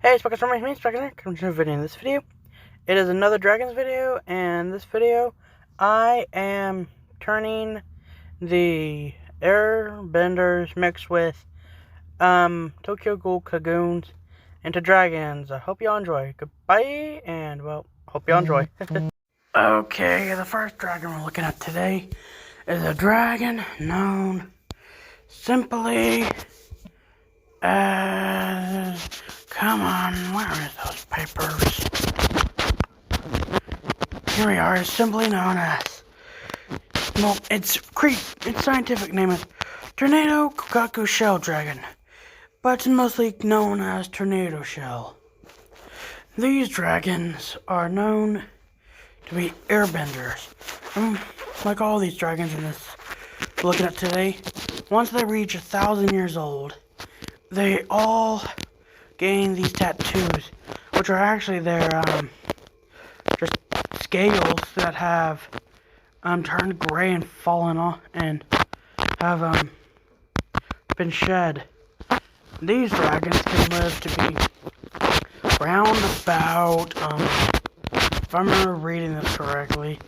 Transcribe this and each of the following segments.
Hey, Speckers from me, Speckers here. Come to a video in this video. It is another Dragons video, and this video, I am turning the Airbenders mixed with Tokyo Ghoul Kagunes into dragons. I hope y'all enjoy. Goodbye, and well, hope y'all enjoy. Okay, the first dragon we're looking at today is a dragon known simply as... Come on, where is those papers? Here we are, it's simply known as... Well, its scientific name is Tornado Kokaku Shell Dragon, but it's mostly known as Tornado Shell. These dragons are known to be airbenders. Like all these dragons in this we're looking at today, once they reach 1,000 years old, they all gain these tattoos, which are actually their just scales that have turned gray and fallen off and have been shed. These dragons can live to be round about if I remember reading this correctly,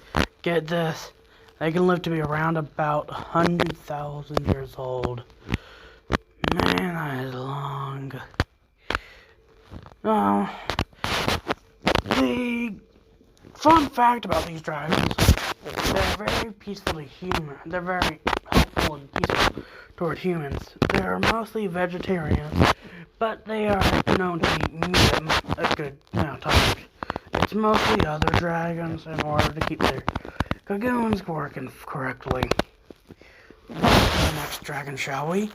get this, they can live to be around about 100,000 years old. Man, that is long. The fun fact about these dragons, they're very peacefully human. They're very helpful and peaceful toward humans. They're mostly vegetarians, but they are known to eat meat a good amount of times. It's mostly other dragons in order to keep their Kagunes working correctly. Let's do the next dragon, shall we?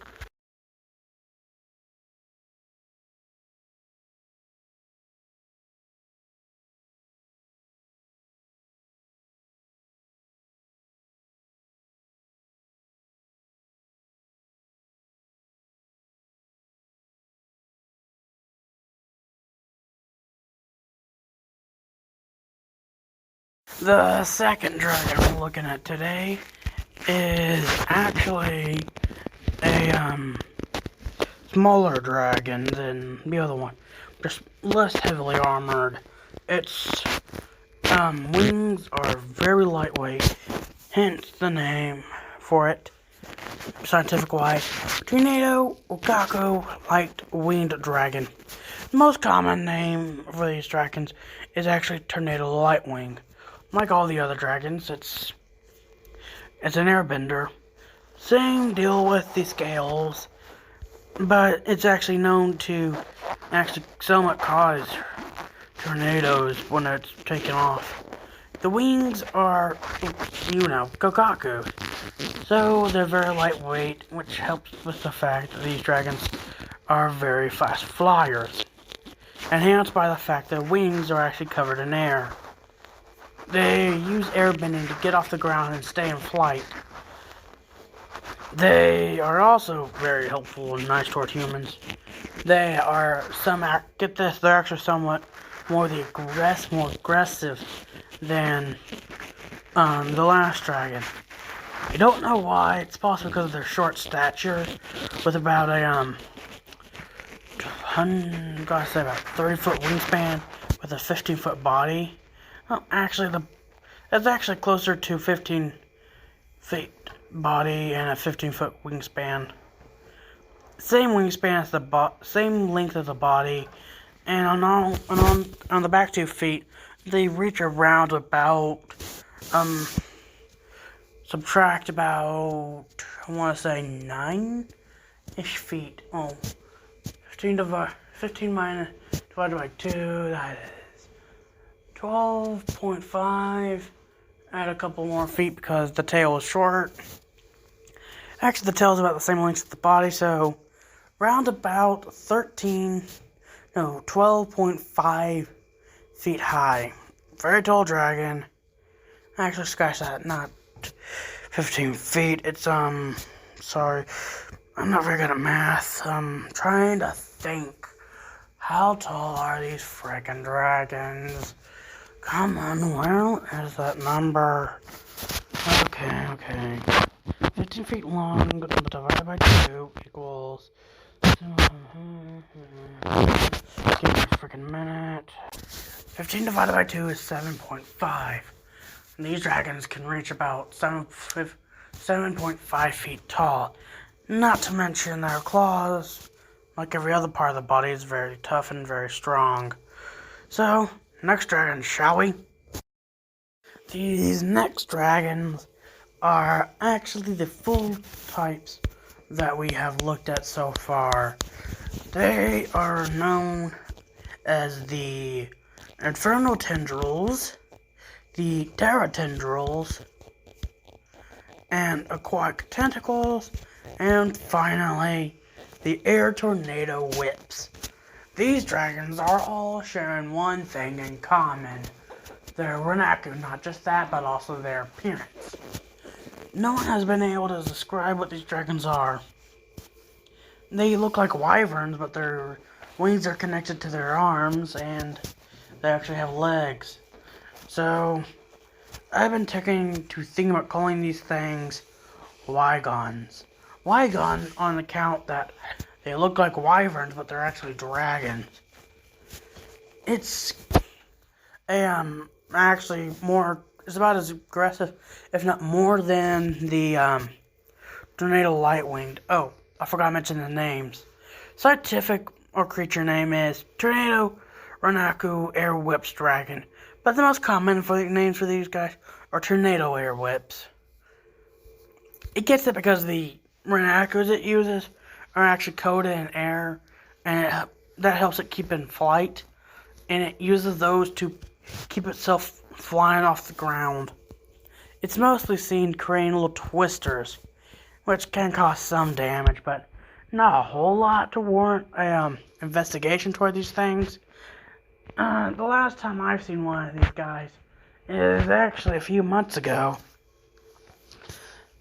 The second dragon we're looking at today is actually a smaller dragon than the other one, just less heavily armored. Its wings are very lightweight, hence the name for it, scientific wise, Tornado Kokaku Light Winged Dragon. The most common name for these dragons is actually Tornado Lightwing. Like all the other dragons, it's an airbender. Same deal with the scales, but it's actually known to actually somewhat cause tornadoes when it's taken off. The wings are, Kokaku, so they're very lightweight, which helps with the fact that these dragons are very fast flyers, enhanced by the fact that wings are actually covered in air. They use airbending to get off the ground and stay in flight. They are also very helpful and nice toward humans. They are they're actually somewhat more aggressive than the last dragon. I don't know why. It's possibly because of their short stature, with about a 30-foot wingspan with a 15-foot body. Well, actually, that's actually closer to 15 feet body and a 15-foot wingspan. Same wingspan as same length as the body, and on the back 2 feet, they reach around about subtract about, I want to say 9-ish feet. 15 divided by 2, that is 12.5, add a couple more feet because the tail is short. Actually, the tail is about the same length as the body, so round about 12.5 feet high. Very tall dragon. Actually, scratch that, not 15 feet. It's, sorry, I'm not very good at math. I'm trying to think. How tall are these frickin' dragons? Come on, where is that number? Okay. 15 feet long, divided by 2 equals... Give me fucking minute. 15 divided by 2 is 7.5. And these dragons can reach about 7.5 feet tall. Not to mention their claws, like every other part of the body, is very tough and very strong. So, next dragon, shall we? These next dragons are actually the full types that we have looked at so far. They are known as the Infernal Tendrils, the Terra Tendrils, and Aquatic Tentacles, and finally, the Air Tornado Whips. These dragons are all sharing one thing in common. They're Renaku, not just that, but also their appearance. No one has been able to describe what these dragons are. They look like wyverns, but their wings are connected to their arms, and they actually have legs. So, I've been taking to think about calling these things Wygons. Wygon on account that they look like wyverns, but they're actually dragons. It's actually it's about as aggressive, if not more than the Tornado Lightwinged. Oh, I forgot to mention the names. Scientific or creature name is Tornado Renaku Air Whips Dragon, but the most common names for these guys are Tornado Air Whips. It gets it because the Renakus it uses are actually coated in air, and that helps it keep in flight, and it uses those to keep itself flying off the ground. It's mostly seen creating little twisters, which can cause some damage, but not a whole lot to warrant investigation toward these things. The last time I've seen one of these guys is actually a few months ago.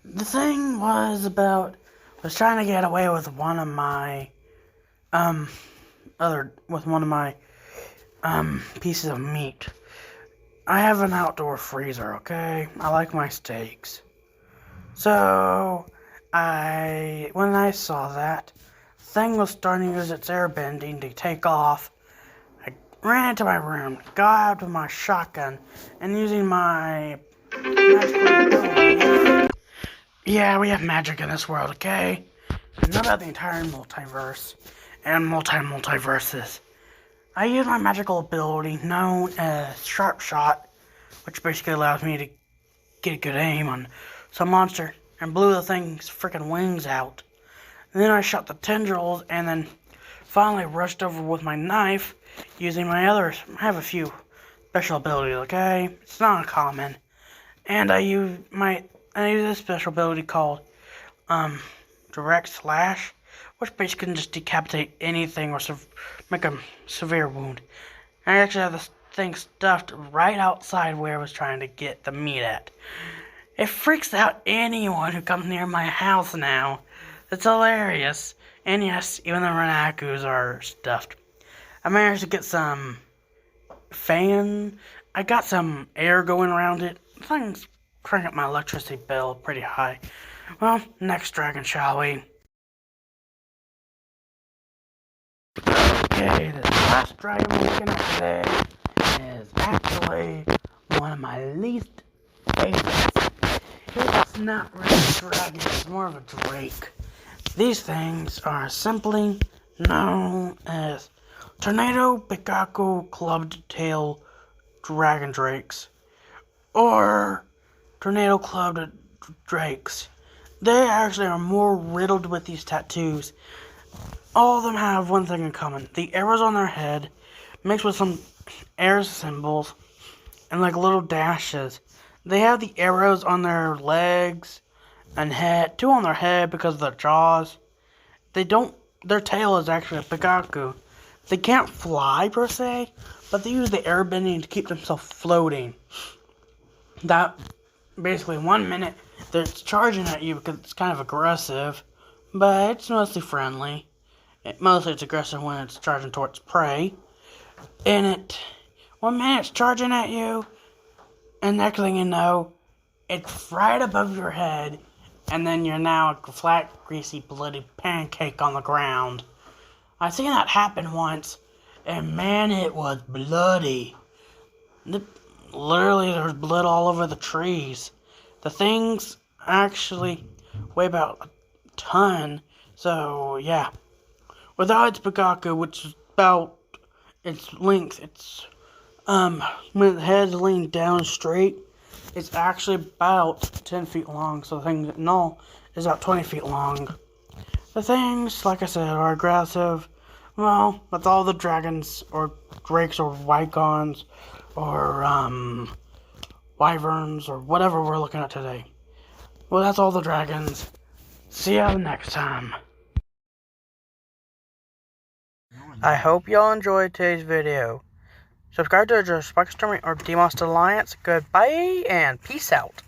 The thing was trying to get away with one of my pieces of meat. I have an outdoor freezer, okay? I like my steaks. So, when I saw that, the thing was starting to use its air bending to take off. I ran into my room, grabbed my shotgun, and using my magical ability. Yeah, we have magic in this world, okay? And not about the entire multiverse and multiverses. I use my magical ability known as Sharp Shot, which basically allows me to get a good aim on some monster, and blew the thing's freaking wings out. And then I shot the tendrils, and then finally rushed over with my knife, using I have a few special abilities, okay? It's not uncommon. And I use this special ability called Direct Slash, which basically can just decapitate anything or make a severe wound. I actually have this thing stuffed right outside where I was trying to get the meat at. It freaks out anyone who comes near my house now. It's hilarious. And yes, even the Renakus are stuffed. I managed to get some fan. I got some air going around it. Things crank up my electricity bill pretty high. Well, next dragon, shall we? Okay, this last dragon we're looking at today is actually one of my least favorites. It's not really a dragon, it's more of a drake. These things are simply known as Tornado Pikaku Clubbed Tail Dragon Drakes, or Tornado Clubbed Drakes. They actually are more riddled with these tattoos. All of them have one thing in common. The arrows on their head, mixed with some air symbols, and like little dashes. They have the arrows on their legs and head, 2 on their head because of their jaws. Their tail is actually a Pikaku. They can't fly per se, but they use the air bending to keep themselves floating. That, basically 1 minute, they're charging at you because it's kind of aggressive, but it's mostly friendly. Mostly it's aggressive when it's charging towards prey. And 1 minute it's charging at you, and next thing you know, it's right above your head, and then you're now a flat, greasy, bloody pancake on the ground. I've seen that happen once, And man, it was bloody. Literally, there's blood all over the trees. The things actually weigh about a ton. So, yeah. Without its Bukaku, which is about its length, when the head's leaned down straight, it's actually about 10 feet long. So the thing in all is about 20 feet long. The things, like I said, are aggressive. Well, that's all the dragons, or drakes, or wyverns, or, wyverns, or whatever we're looking at today. Well, that's all the dragons. See you next time. I hope y'all enjoyed today's video. Subscribe to the Spike Stormy or Demos Alliance. Goodbye and peace out.